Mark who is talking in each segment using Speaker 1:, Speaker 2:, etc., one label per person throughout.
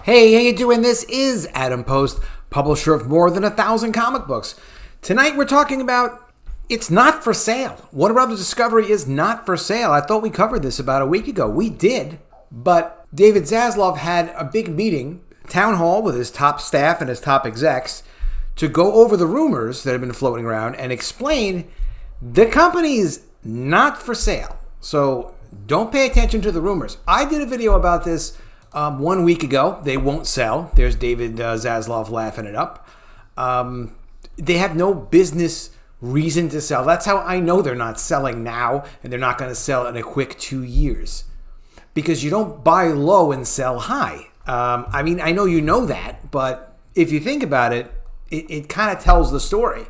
Speaker 1: Hey, how you doing? This is Adam Post, publisher of more than 1,000 comic books. Tonight we're talking about it's not for sale. Warner Brothers Discovery is not for sale. I thought we covered this about a week ago. We did, but David Zaslav had a big meeting, town hall with his top staff and his top execs to go over the rumors that have been floating around and explain the company's not for sale. So don't pay attention to the rumors. I did a video about this 1 week ago. They won't sell. There's David Zaslav laughing it up. They have no business reason to sell. That's how I know they're not selling now, and they're not going to sell in a quick 2 years. Because you don't buy low and sell high. I mean, I know you know that, but if you think about it, it kind of tells the story.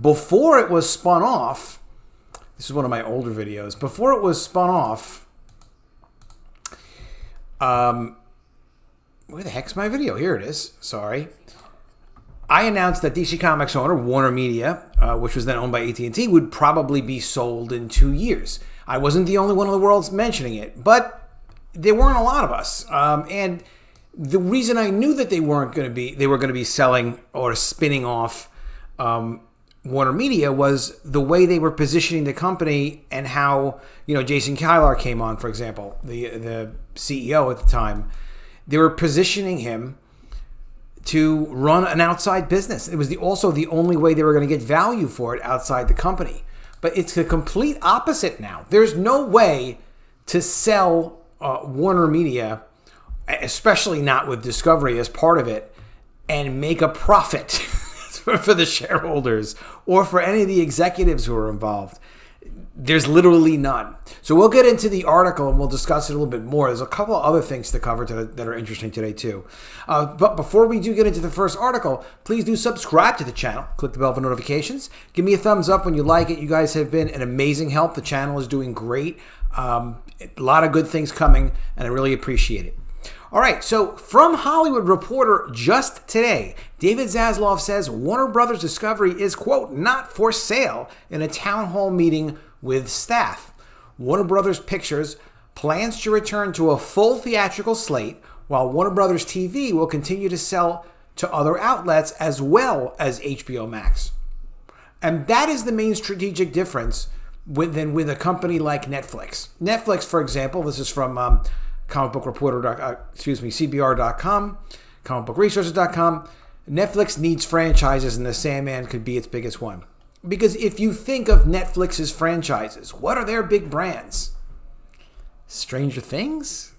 Speaker 1: Before it was spun off, this is one of my older videos. Before it was spun off, where the heck's my video? Here it is. Sorry. I announced that DC Comics owner Warner Media, which was then owned by AT&T, would probably be sold in 2 years. I wasn't the only one in the world mentioning it, but there weren't a lot of us. And the reason I knew that they were going to be selling or spinning off Warner Media was the way they were positioning the company and how, Jason Kilar came on, for example, the CEO at the time. They were positioning him to run an outside business. It was also the only way they were going to get value for it outside the company. But it's the complete opposite now. There's no way to sell Warner Media, especially not with Discovery as part of it, and make a profit for the shareholders or for any of the executives who are involved. There's literally none. So we'll get into the article and we'll discuss it a little bit more. There's a couple of other things to cover that are interesting today too. But before we do get into the first article, please do subscribe to the channel. Click the bell for notifications. Give me a thumbs up when you like it. You guys have been an amazing help. The channel is doing great. A lot of good things coming, and I really appreciate it. All right, so from Hollywood Reporter just today, David Zaslav says Warner Brothers Discovery is, quote, not for sale in a town hall meeting with staff. Warner Brothers Pictures plans to return to a full theatrical slate, while Warner Brothers TV will continue to sell to other outlets as well as HBO Max. And that is the main strategic difference with a company like Netflix. Netflix, for example, this is from CBR.com, comicbookresources.com. Netflix needs franchises, and The Sandman could be its biggest one. Because if you think of Netflix's franchises, what are their big brands? Stranger Things?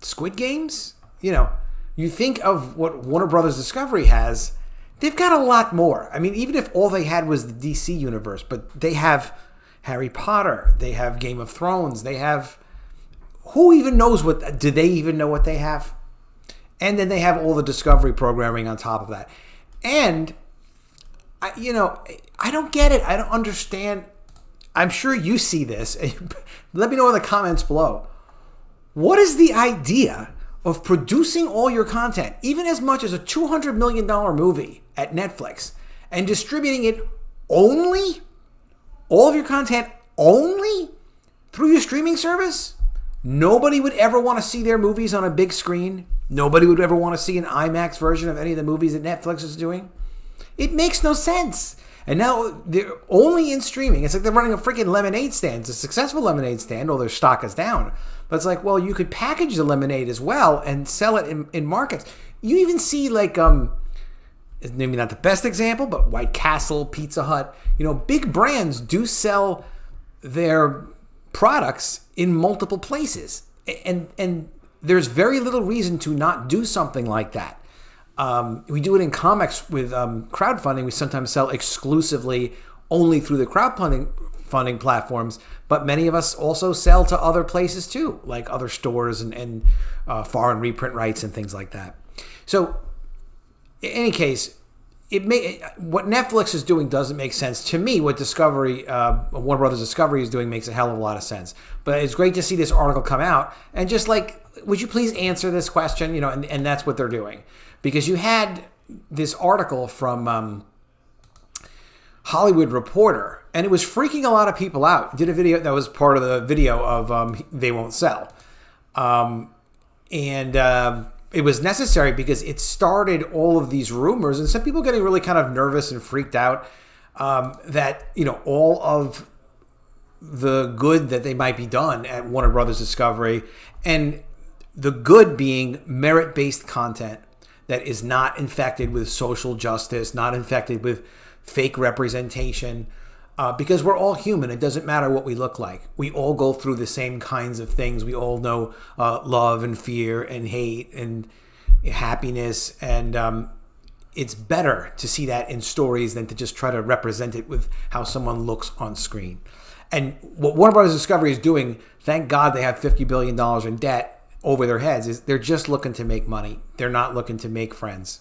Speaker 1: Squid Games? You think of what Warner Brothers Discovery has, they've got a lot more. I mean, even if all they had was the DC universe, but they have Harry Potter, they have Game of Thrones, they have... Who even knows do they even know what they have? And then they have all the Discovery programming on top of that. And, I don't get it. I don't understand. I'm sure you see this. Let me know in the comments below. What is the idea of producing all your content, even as much as a $200 million movie at Netflix, and distributing it only, all of your content only, through your streaming service? Nobody would ever want to see their movies on a big screen. Nobody would ever want to see an IMAX version of any of the movies that Netflix is doing. It makes no sense. And now they're only in streaming. It's like they're running a freaking lemonade stand. It's a successful lemonade stand, although their stock is down. But it's like, well, you could package the lemonade as well and sell it in markets. You even see maybe not the best example, but White Castle, Pizza Hut. Big brands do sell their products in multiple places, and there's very little reason to not do something like that. We do it in comics with crowdfunding. We sometimes sell exclusively only through the crowdfunding platforms, but many of us also sell to other places too, like other stores and foreign reprint rights and things like that. So in any case, what Netflix is doing doesn't make sense to me. What Warner Brothers Discovery is doing makes a hell of a lot of sense. But it's great to see this article come out and just would you please answer this question? And that's what they're doing, because you had this article from Hollywood Reporter, and it was freaking a lot of people out. Did a video that was part of the video of They Won't Sell. And it was necessary because it started all of these rumors and some people getting really kind of nervous and freaked out that, all of the good that they might be done at Warner Brothers Discovery, and the good being merit-based content that is not infected with social justice, not infected with fake representation, because we're all human. It doesn't matter what we look like. We all go through the same kinds of things. We all know love and fear and hate and happiness, and it's better to see that in stories than to just try to represent it with how someone looks on screen. And what Warner Brothers Discovery is doing, thank God they have $50 billion in debt over their heads, is they're just looking to make money. They're not looking to make friends,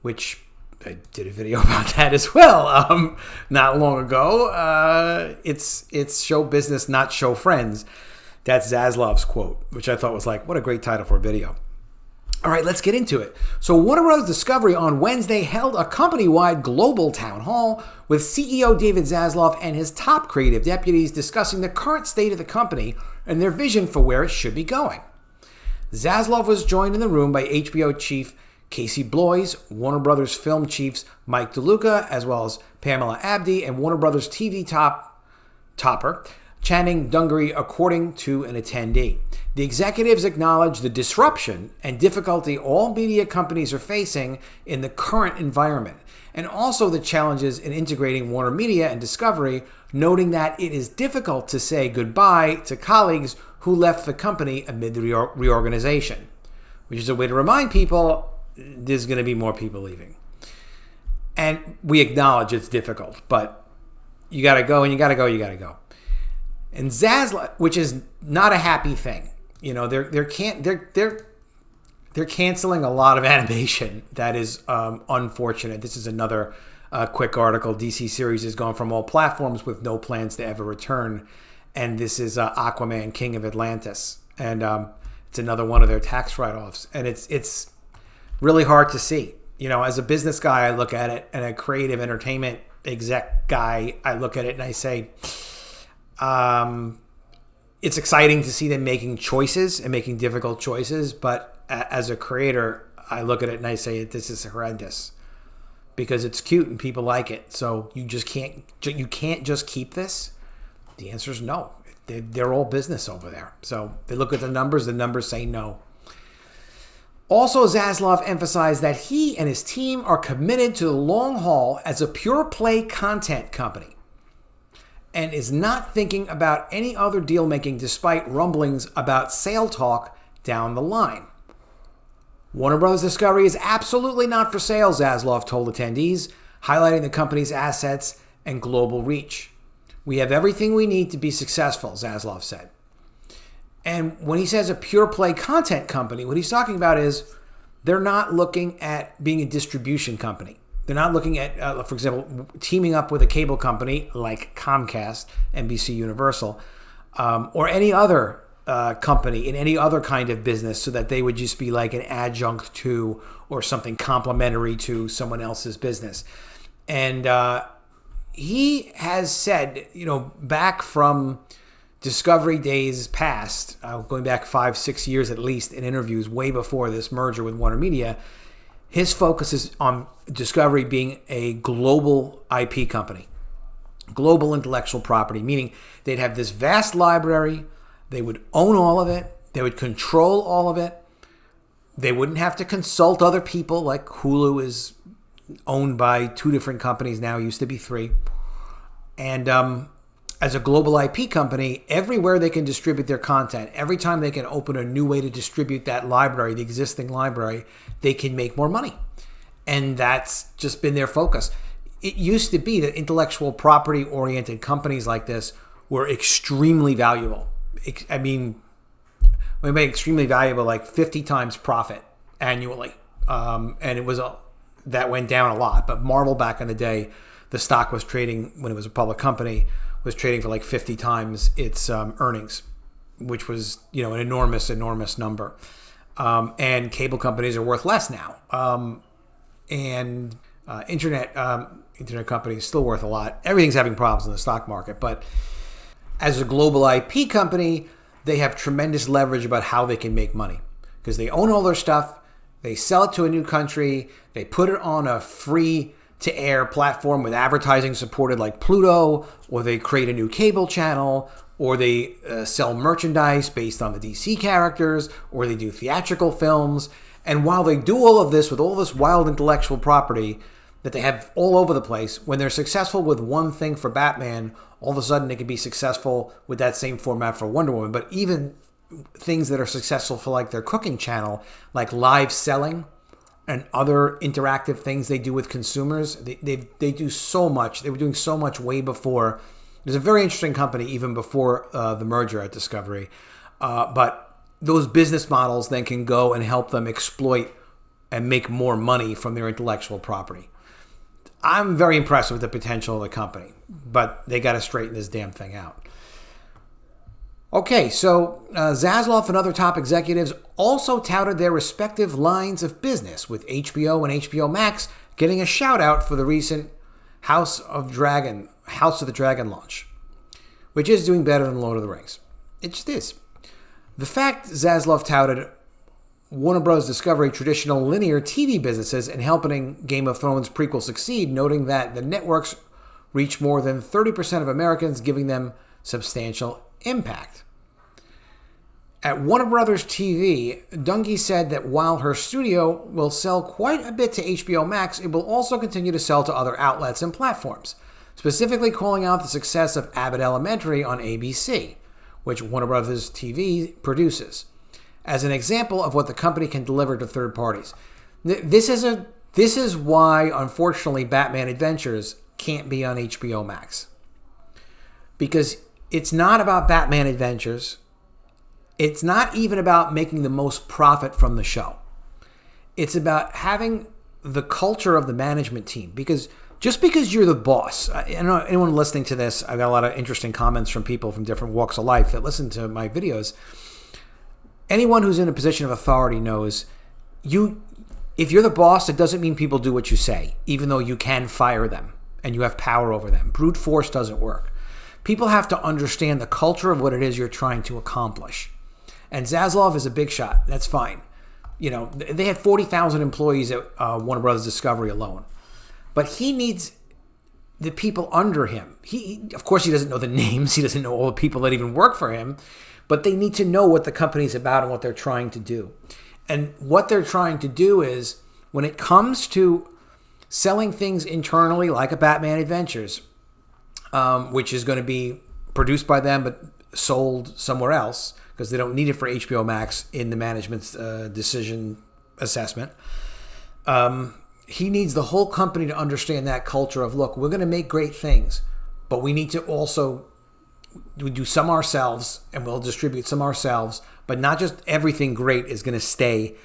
Speaker 1: which I did a video about that as well not long ago. It's show business, not show friends. That's Zaslav's quote, which I thought was like, what a great title for a video. All right, let's get into it. So Warner Bros. Discovery on Wednesday held a company-wide global town hall with CEO David Zaslav and his top creative deputies discussing the current state of the company and their vision for where it should be going. Zaslav was joined in the room by HBO chief Casey Bloys, Warner Brothers film chiefs Mike DeLuca, as well as Pamela Abdy, and Warner Brothers TV topper Channing Dungey, according to an attendee. The executives acknowledged the disruption and difficulty all media companies are facing in the current environment, and also the challenges in integrating Warner Media and Discovery, noting that it is difficult to say goodbye to colleagues who left the company amid the reorganization, which is a way to remind people there's going to be more people leaving. And we acknowledge it's difficult, but you got to go and you got to go. And Zaslav, which is not a happy thing, they're canceling a lot of animation. That is unfortunate. This is another quick article. DC series is going from all platforms with no plans to ever return, and this is Aquaman, King of Atlantis, and it's another one of their tax write-offs, and it's really hard to see. As a business guy, I look at it, and a creative entertainment exec guy, I look at it and I say, it's exciting to see them making choices and making difficult choices. But as a creator, I look at it and I say, this is horrendous because it's cute and people like it. So you can't just keep this. The answer is no. They're all business over there. So they look at the numbers say no. Also, Zaslav emphasized that he and his team are committed to the long haul as a pure play content company, and is not thinking about any other deal making despite rumblings about sale talk down the line. Warner Bros. Discovery is absolutely not for sale, Zaslav told attendees, highlighting the company's assets and global reach. We have everything we need to be successful, Zaslav said. And when he says a pure play content company, what he's talking about is they're not looking at being a distribution company. They're not looking at, for example, teaming up with a cable company like Comcast, NBC Universal, or any other company in any other kind of business so that they would just be like an adjunct to or something complementary to someone else's business. And he has said, back from Discovery days past, going back 5-6 years at least in interviews way before this merger with Warner Media, his focus is on Discovery being a global IP company, global intellectual property, meaning they'd have this vast library, they would own all of it, they would control all of it, they wouldn't have to consult other people like Hulu is owned by 2 different companies now, used to be 3. And as a global IP company, everywhere they can distribute their content, every time they can open a new way to distribute that library, the existing library, they can make more money. And that's just been their focus. It used to be that intellectual property-oriented companies like this were extremely valuable. I mean, we made extremely valuable, like 50 times profit annually. And it was that went down a lot. But Marvel back in the day, the stock was trading, when it was a public company, was trading for like 50 times its earnings, which was, an enormous number. And cable companies are worth less now. And internet companies still worth a lot. Everything's having problems in the stock market. But as a global IP company, they have tremendous leverage about how they can make money. because they own all their stuff. They sell it to a new country. They put it on a free-to-air platform with advertising supported like Pluto, or they create a new cable channel, or they sell merchandise based on the DC characters, or they do theatrical films. And while they do all of this with all this wild intellectual property that they have all over the place, when they're successful with one thing for Batman, all of a sudden they can be successful with that same format for Wonder Woman. But even things that are successful for like their cooking channel, like live selling and other interactive things they do with consumers, they do so much. They were doing so much way before. It was a very interesting company even before the merger at Discovery. But those business models then can go and help them exploit and make more money from their intellectual property. I'm very impressed with the potential of the company, but they got to straighten this damn thing out. Okay, so Zaslav and other top executives also touted their respective lines of business, with HBO and HBO Max getting a shout out for the recent House of the Dragon launch, which is doing better than Lord of the Rings. It just is. The fact Zaslav touted Warner Bros. Discovery traditional linear TV businesses and helping Game of Thrones prequel succeed, noting that the networks reach more than 30% of Americans, giving them substantial impact. At Warner Brothers TV, Dungey said that while her studio will sell quite a bit to HBO Max, it will also continue to sell to other outlets and platforms, specifically calling out the success of Abbott Elementary on ABC, which Warner Brothers TV produces, as an example of what the company can deliver to third parties. This is why, unfortunately, Batman Adventures can't be on HBO Max. Because it's not about Batman Adventures. It's not even about making the most profit from the show. It's about having the culture of the management team. Because just because you're the boss, I don't know anyone listening to this, I've got a lot of interesting comments from people from different walks of life that listen to my videos. Anyone who's in a position of authority knows if you're the boss, it doesn't mean people do what you say, even though you can fire them and you have power over them. Brute force doesn't work. People have to understand the culture of what it is you're trying to accomplish. And Zaslav is a big shot. That's fine. You know, they had 40,000 employees at Warner Brothers Discovery alone. But he needs the people under him. Of course, he doesn't know the names. He doesn't know all the people that even work for him. But they need to know what the company's about and what they're trying to do. And what they're trying to do is, when it comes to selling things internally, like a Batman Adventures, which is going to be produced by them but sold somewhere else because they don't need it for HBO Max in the management's decision assessment, he needs the whole company to understand that culture of, look, we're going to make great things, but we need to also do some ourselves, and we'll distribute some ourselves, but not just everything great is going to stay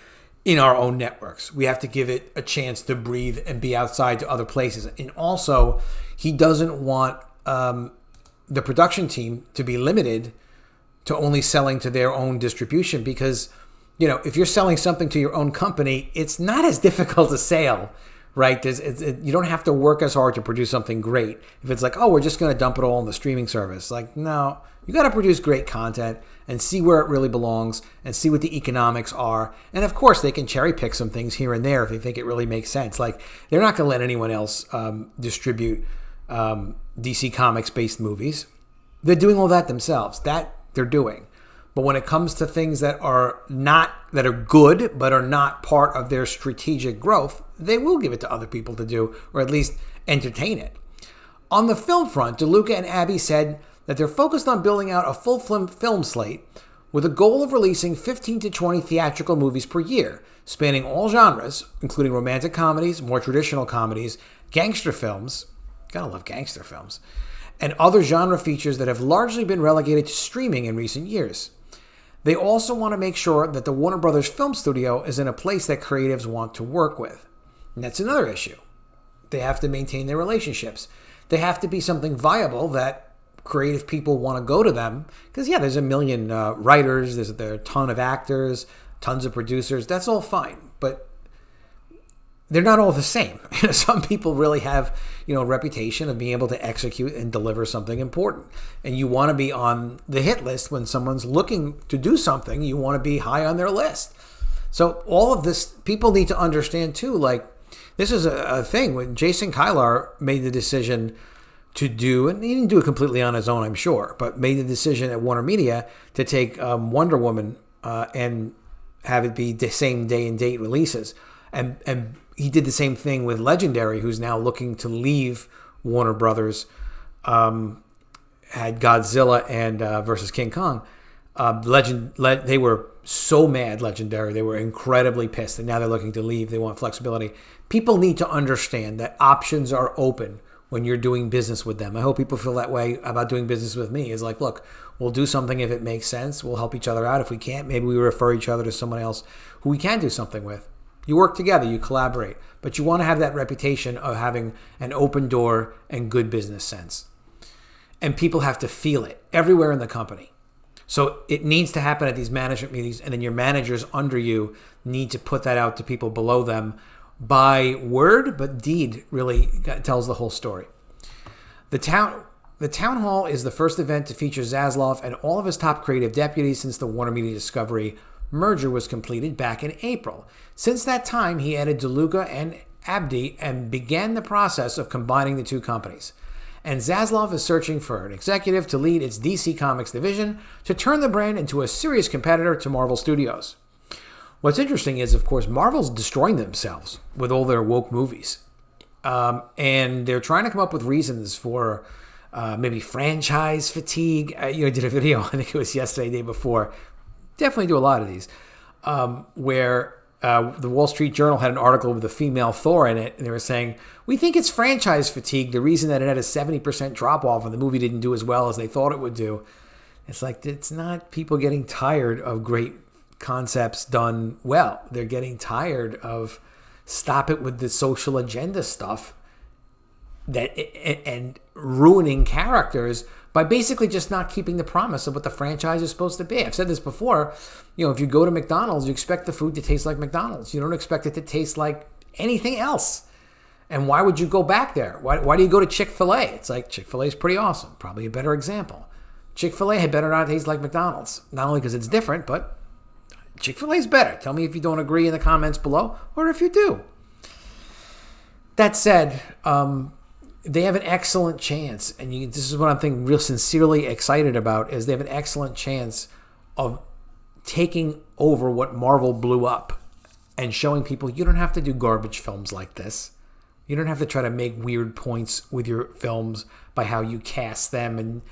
Speaker 1: in our own networks. We have to give it a chance to breathe and be outside to other places. And also, he doesn't want the production team to be limited to only selling to their own distribution, because, you know, if you're selling something to your own company, it's not as difficult to sell, right? You don't have to work as hard to produce something great. If it's like, oh, we're just going to dump it all on the streaming service. Like, no, you got to produce great content and see where it really belongs and see what the economics are. And of course, they can cherry pick some things here and there if they think it really makes sense. Like, they're not going to let anyone else distribute DC Comics based movies. They're doing all that themselves. That they're doing. But when it comes to things that are good but are not part of their strategic growth, they will give it to other people to do, or at least entertain it. On the film front, Luca and Abdy said that they're focused on building out a full film slate with a goal of releasing 15 to 20 theatrical movies per year, spanning all genres, including romantic comedies, more traditional comedies, gangster films, gotta love gangster films, and other genre features that have largely been relegated to streaming in recent years. They also want to make sure that the Warner Brothers Film Studio is in a place that creatives want to work with. And that's another issue. They have to maintain their relationships. They have to be something viable that creative people want to go to them. Because, yeah, there's a million writers, there are a ton of actors, tons of producers. That's all fine. But they're not all the same. Some people really have, a reputation of being able to execute and deliver something important. And you want to be on the hit list when someone's looking to do something. You want to be high on their list. So all of this, people need to understand too, like this is a thing. When Jason Kylar made the decision to do, and he didn't do it completely on his own, I'm sure, but made the decision at Warner Media to take Wonder Woman and have it be the same day and date releases. And he did the same thing with Legendary, who's now looking to leave Warner Brothers, had Godzilla and versus King Kong. They were so mad, Legendary. They were incredibly pissed, and now they're looking to leave. They want flexibility. People need to understand that options are open when you're doing business with them. I hope people feel that way about doing business with me. It's like, look, we'll do something if it makes sense. We'll help each other out. If we can't, maybe we refer each other to someone else who we can do something with. You work together, you collaborate, but you want to have that reputation of having an open door and good business sense. And people have to feel it everywhere in the company. So it needs to happen at these management meetings, and then your managers under you need to put that out to people below them by word, but deed really tells the whole story. The town hall is the first event to feature Zaslav and all of his top creative deputies since the Warner Media Discovery merger was completed back in April. Since that time, he added Luca and Abdy and began the process of combining the two companies. And Zaslav is searching for an executive to lead its DC Comics division to turn the brand into a serious competitor to Marvel Studios. What's interesting is, of course, Marvel's destroying themselves with all their woke movies. And they're trying to come up with reasons for maybe franchise fatigue. I did a video, I think it was yesterday, day before. Definitely do a lot of these, where the Wall Street Journal had an article with a female Thor in it, and they were saying, we think it's franchise fatigue, the reason that it had a 70% drop-off and the movie didn't do as well as they thought it would do. It's like, it's not people getting tired of great concepts done well. They're getting tired of stop it with the social agenda stuff and ruining characters by basically just not keeping the promise of what the franchise is supposed to be. I've said this before, if you go to McDonald's, you expect the food to taste like McDonald's. You don't expect it to taste like anything else. And why would you go back there? Why do you go to Chick-fil-A? It's like, Chick-fil-A is pretty awesome. Probably a better example. Chick-fil-A had better not taste like McDonald's. Not only because it's different, but Chick-fil-A is better. Tell me if you don't agree in the comments below, or if you do. That said, they have an excellent chance, and this is what I'm thinking real sincerely excited about, is they have an excellent chance of taking over what Marvel blew up and showing people you don't have to do garbage films like this. You don't have to try to make weird points with your films by how you cast them and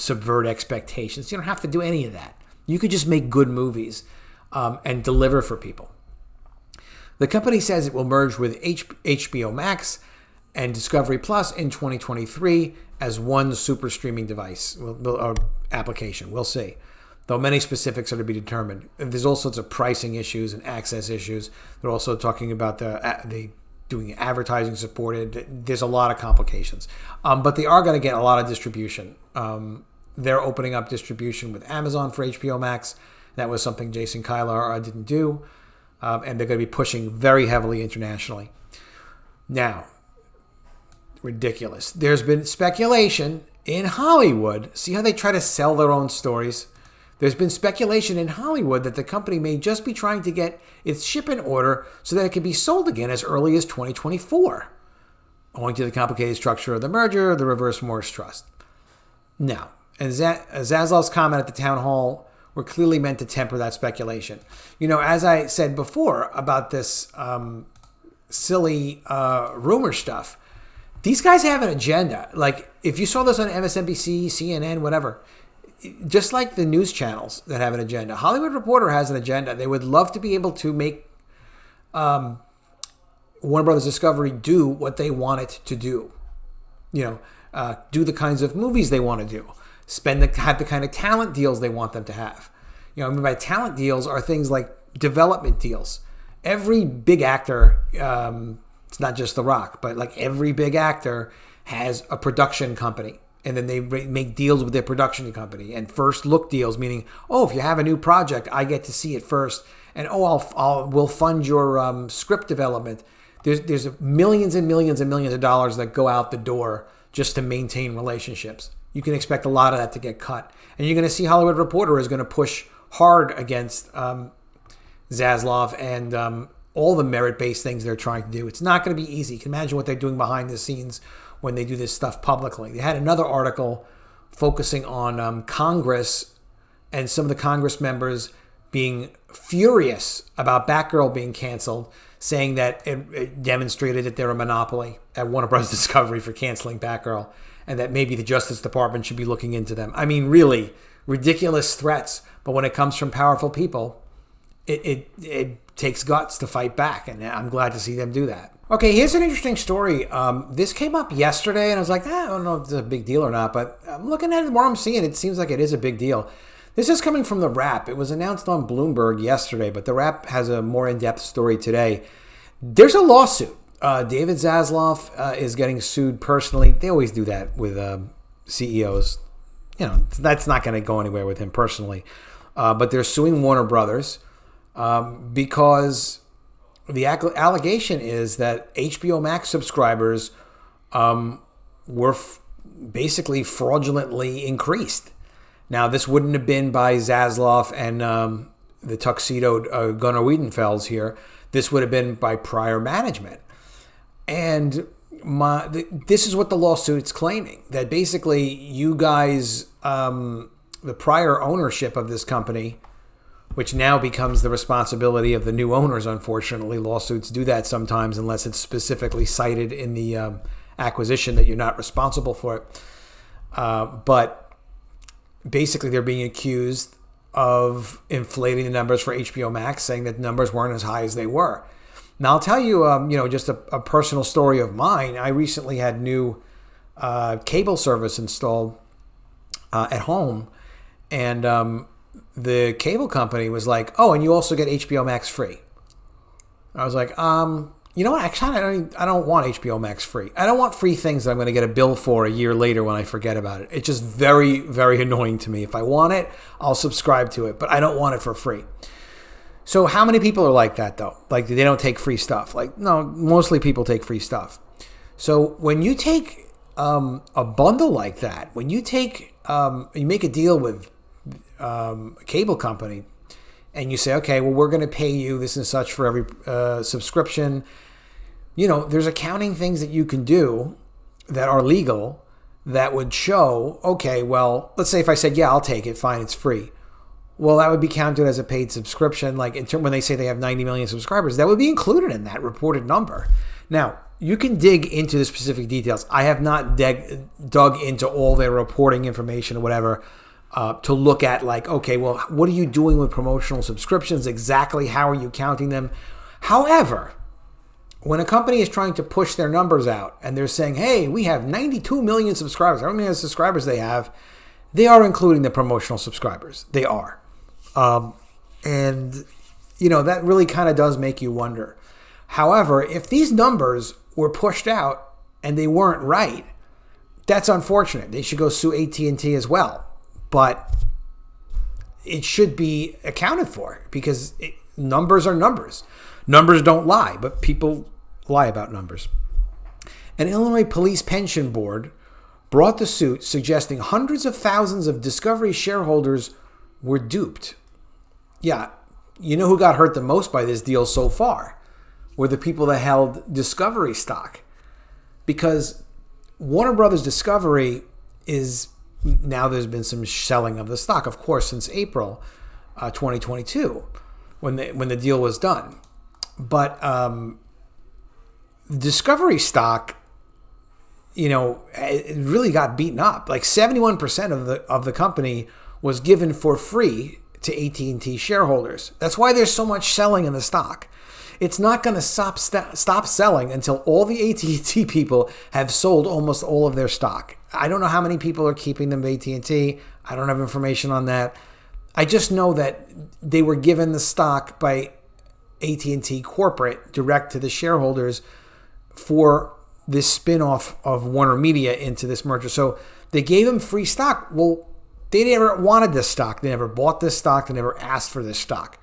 Speaker 1: subvert expectations. You don't have to do any of that. You could just make good movies and deliver for people. The company says it will merge with HBO Max and Discovery Plus in 2023 as one super streaming device or application. We'll see. Though many specifics are to be determined. There's all sorts of pricing issues and access issues. They're also talking about the doing advertising supported. There's a lot of complications. But they are going to get a lot of distribution. They're opening up distribution with Amazon for HBO Max. That was something Jason Kylar didn't do. And they're going to be pushing very heavily internationally. Now, ridiculous. There's been speculation in Hollywood. See how they try to sell their own stories? There's been speculation in Hollywood that the company may just be trying to get its ship in order so that it can be sold again as early as 2024, owing to the complicated structure of the merger, the reverse Morris Trust. Now, and Zaslav's comment at the town hall were clearly meant to temper that speculation. As I said before about this silly rumor stuff, these guys have an agenda. Like, if you saw this on MSNBC, CNN, whatever, just like the news channels that have an agenda, Hollywood Reporter has an agenda. They would love to be able to make Warner Brothers Discovery do what they want it to do. Do the kinds of movies they want to do. Have the kind of talent deals they want them to have. By talent deals are things like development deals. Every big actor, it's not just The Rock, but like every big actor has a production company. And then they make deals with their production company, and first look deals, meaning, if you have a new project, I get to see it first, and we'll fund your script development. There's millions and millions and millions of dollars that go out the door just to maintain relationships. You can expect a lot of that to get cut, and you're going to see Hollywood Reporter is going to push hard against Zaslav and all the merit-based things they're trying to do. It's not going to be easy. You can imagine what they're doing behind the scenes when they do this stuff publicly. They had another article focusing on Congress and some of the Congress members being furious about Batgirl being canceled, saying that it demonstrated that they're a monopoly at Warner Bros. Discovery for canceling Batgirl, and that maybe the Justice Department should be looking into them. I mean, really ridiculous threats. But when it comes from powerful people, it takes guts to fight back, and I'm glad to see them do that. Okay, here's an interesting story. This came up yesterday, and I was like, I don't know if it's a big deal or not, but I'm looking at it where I'm seeing it. It seems like it is a big deal. This is coming from The Wrap. It was announced on Bloomberg yesterday, but The Wrap has a more in-depth story today. There's a lawsuit. David Zaslav is getting sued personally. They always do that with CEOs. You know, that's not going to go anywhere with him personally. But they're suing Warner Brothers because the allegation is that HBO Max subscribers were basically fraudulently increased. Now, this wouldn't have been by Zaslav and the tuxedoed Gunnar Wiedenfels here. This would have been by prior management. And this is what the lawsuit's claiming, that basically you guys, the prior ownership of this company, which now becomes the responsibility of the new owners, unfortunately. Lawsuits do that sometimes unless it's specifically cited in the acquisition that you're not responsible for it. But basically, they're being accused of inflating the numbers for HBO Max, saying that numbers weren't as high as they were. Now, I'll tell you, just a personal story of mine. I recently had new cable service installed at home, and the cable company was like, "Oh, and you also get HBO Max free." I was like, you know what? Actually, I don't want HBO Max free. I don't want free things that I'm going to get a bill for a year later when I forget about it. It's just very, very annoying to me. If I want it, I'll subscribe to it, but I don't want it for free. So how many people are like that, though? Like, they don't take free stuff. Like, no, mostly people take free stuff. So when you take a bundle like that, when you take, you make a deal with a cable company, and you say, okay, well, we're going to pay you this and such for every subscription. You know, there's accounting things that you can do that are legal that would show, okay, well, let's say if I said, yeah, I'll take it, fine, it's free. Well, that would be counted as a paid subscription. Like when they say they have 90 million subscribers, that would be included in that reported number. Now, you can dig into the specific details. I have not dug into all their reporting information or whatever to look at like, okay, well, what are you doing with promotional subscriptions? Exactly how are you counting them? However, when a company is trying to push their numbers out and they're saying, hey, we have 92 million subscribers, how many subscribers they have, they are including the promotional subscribers. They are. And, you know, that really kind of does make you wonder. However, if these numbers were pushed out and they weren't right, that's unfortunate. They should go sue AT&T as well. But it should be accounted for because numbers are numbers. Numbers don't lie, but people lie about numbers. An Illinois Police Pension Board brought the suit suggesting hundreds of thousands of Discovery shareholders were duped. Yeah, you know who got hurt the most by this deal so far were the people that held Discovery stock. Because Warner Brothers Discovery is, now there's been some selling of the stock, of course, since April 2022 when the deal was done. But Discovery stock, you know, it really got beaten up. Like 71% of the company was given for free to AT&T shareholders. That's why there's so much selling in the stock. It's not going to stop selling until all the AT&T people have sold almost all of their stock. I don't know how many people are keeping them with AT&T. I don't have information on that. I just know that they were given the stock by AT&T corporate direct to the shareholders for this spin-off of Warner Media into this merger. So they gave them free stock. Well, they never wanted this stock. They never bought this stock. They never asked for this stock.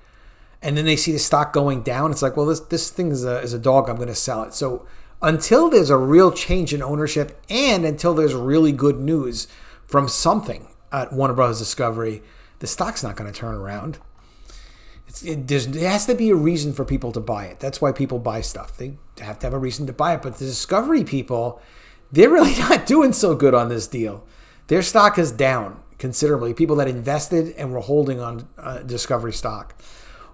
Speaker 1: And then they see the stock going down. It's like, well, this thing is a dog. I'm going to sell it. So until there's a real change in ownership and until there's really good news from something at Warner Brothers Discovery, the stock's not going to turn around. There has to be a reason for people to buy it. That's why people buy stuff. They have to have a reason to buy it. But the Discovery people, they're really not doing so good on this deal. Their stock is down considerably. People that invested and were holding on Discovery stock.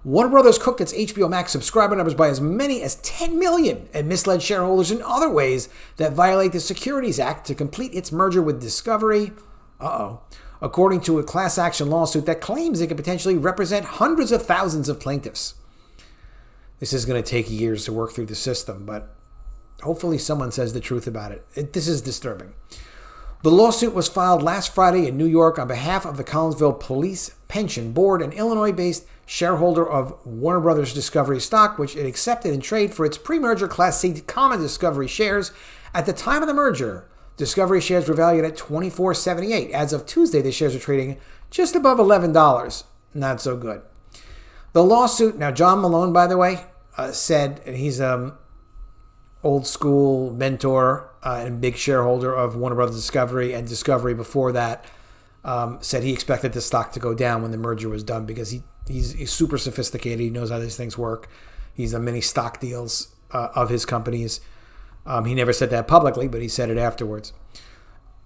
Speaker 1: Warner Brothers cooked its HBO Max subscriber numbers by as many as 10 million and misled shareholders in other ways that violate the Securities Act to complete its merger with Discovery. According to a class action lawsuit that claims it could potentially represent hundreds of thousands of plaintiffs. This is going to take years to work through the system, but hopefully someone says the truth about it. This is disturbing. The lawsuit was filed last Friday in New York on behalf of the Collinsville Police Pension Board, an Illinois-based shareholder of Warner Brothers Discovery stock, which it accepted in trade for its pre-merger Class C common Discovery shares. At the time of the merger, Discovery shares were valued at $24.78. As of Tuesday, the shares are trading just above $11. Not so good. The lawsuit, now John Malone, by the way, said, and he's old school mentor and big shareholder of Warner Brothers Discovery and Discovery before that, said he expected the stock to go down when the merger was done because he's super sophisticated. He knows how these things work. He's done many stock deals of his companies. He never said that publicly, but he said it afterwards.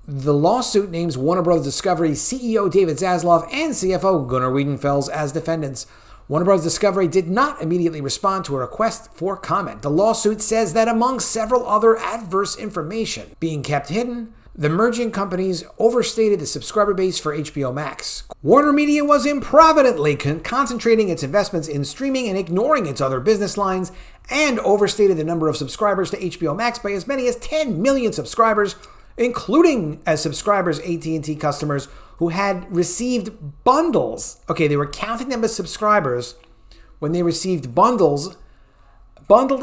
Speaker 1: The lawsuit names Warner Brothers Discovery CEO David Zaslav and CFO Gunnar Wiedenfels as defendants. Warner Bros. Discovery did not immediately respond to a request for comment. The lawsuit says that among several other adverse information being kept hidden, the merging companies overstated the subscriber base for HBO Max. Warner Media was improvidently concentrating its investments in streaming and ignoring its other business lines, and overstated the number of subscribers to HBO Max by as many as 10 million subscribers, including as subscribers AT&T customers who had received bundles. Okay, they were counting them as subscribers when they received bundled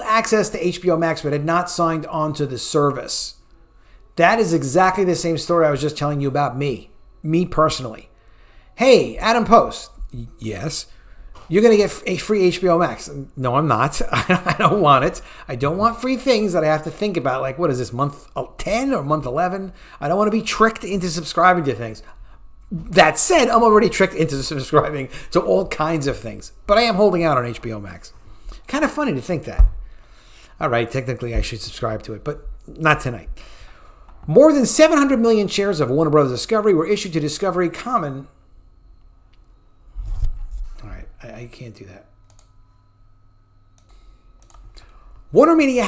Speaker 1: access to HBO Max but had not signed on to the service. That is exactly the same story I was just telling you about me personally. Hey, Adam Post. Yes. You're going to get a free HBO Max. No, I'm not. I don't want it. I don't want free things that I have to think about. Like, what is this, month 10 or month 11? I don't want to be tricked into subscribing to things. That said, I'm already tricked into subscribing to all kinds of things. But I am holding out on HBO Max. Kind of funny to think that. All right, technically I should subscribe to it, but not tonight. More than 700 million shares of Warner Bros. Discovery were issued to Discovery Common. All right, I can't do that. Warner Media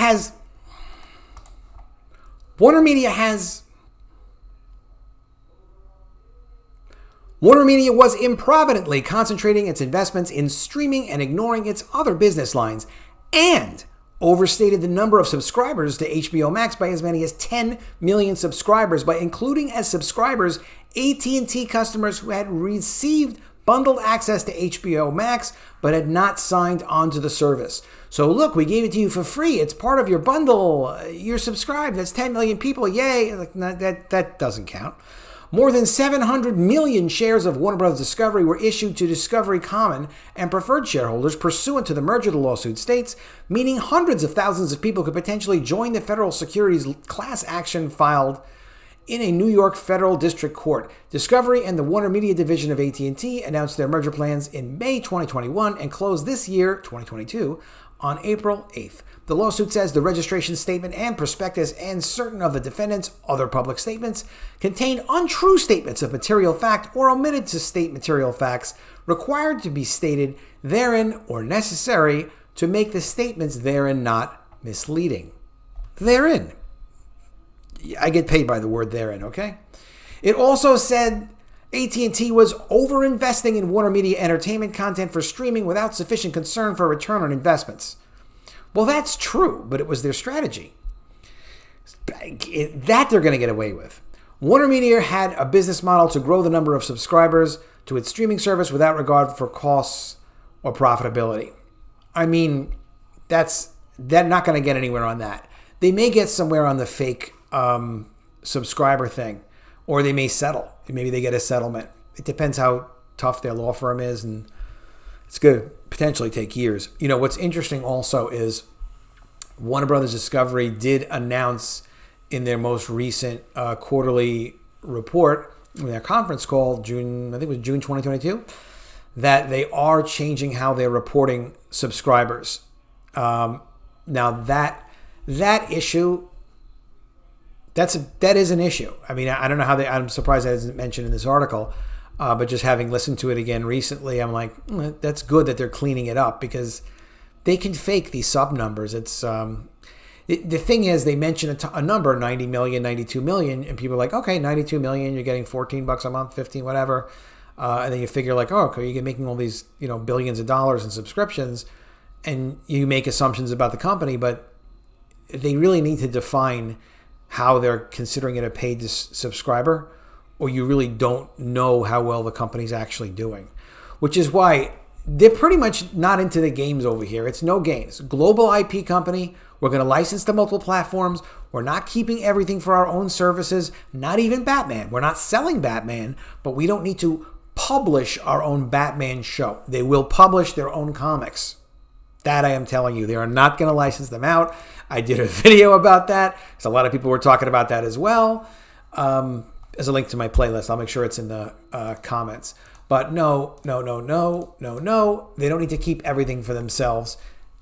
Speaker 1: was improvidently concentrating its investments in streaming and ignoring its other business lines, and overstated the number of subscribers to HBO Max by as many as 10 million subscribers by including as subscribers AT&T customers who had received bundled access to HBO Max but had not signed on to the service. So look, we gave it to you for free. It's part of your bundle. You're subscribed. That's 10 million people. Yay. Like, that doesn't count. More than 700 million shares of Warner Bros. Discovery were issued to Discovery Common and preferred shareholders pursuant to the merger, the lawsuit states, meaning hundreds of thousands of people could potentially join the federal securities class action filed in a New York federal district court. Discovery and the Warner Media division of AT&T announced their merger plans in May 2021 and closed this year, 2022, on April 8th. The lawsuit says the registration statement and prospectus and certain of the defendants' other public statements contain untrue statements of material fact or omitted to state material facts required to be stated therein or necessary to make the statements therein not misleading. Therein. I get paid by the word therein, okay? It also said AT&T was over-investing in Warner Media entertainment content for streaming without sufficient concern for return on investments. Well, that's true, but it was their strategy. That they're going to get away with. Warner Media had a business model to grow the number of subscribers to its streaming service without regard for costs or profitability. I mean, they're not going to get anywhere on that. They may get somewhere on the fake subscriber thing, or they may settle. Maybe they get a settlement. It depends how tough their law firm is, and it's going to potentially take years. You know, what's interesting also is Warner Brothers Discovery did announce in their most recent quarterly report, in their conference call, June 2022, that they are changing how they're reporting subscribers. Now that issue, that is an issue. I mean, I don't know how I'm surprised that isn't mentioned in this article, but just having listened to it again recently, I'm like, that's good that they're cleaning it up, because they can fake these sub numbers. It's the thing is, they mention a number, 90 million, 92 million, and people are like, okay, 92 million, you're getting $14 a month, 15, whatever. And then you figure like, oh, okay, you're making all these, billions of dollars in subscriptions, and you make assumptions about the company, but they really need to define how they're considering it a paid subscriber, or you really don't know how well the company's actually doing, which is why they're pretty much not into the games over here. It's no games. Global IP company. We're going to license to multiple platforms. We're not keeping everything for our own services, not even Batman. We're not selling Batman, but we don't need to publish our own Batman show. They will publish their own comics. That I am telling you. They are not going to license them out. I did a video about that, because a lot of people were talking about that as well. There's a link to my playlist. I'll make sure it's in the comments. But no. They don't need to keep everything for themselves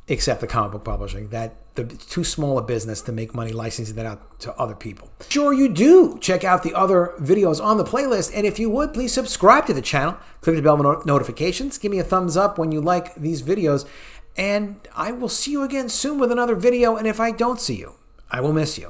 Speaker 1: except the comic book publishing. It's too small a business to make money licensing that out to other people. Sure you do. Check out the other videos on the playlist. And if you would, please subscribe to the channel. Click the bell notifications. Give me a thumbs up when you like these videos. And I will see you again soon with another video. And if I don't see you, I will miss you.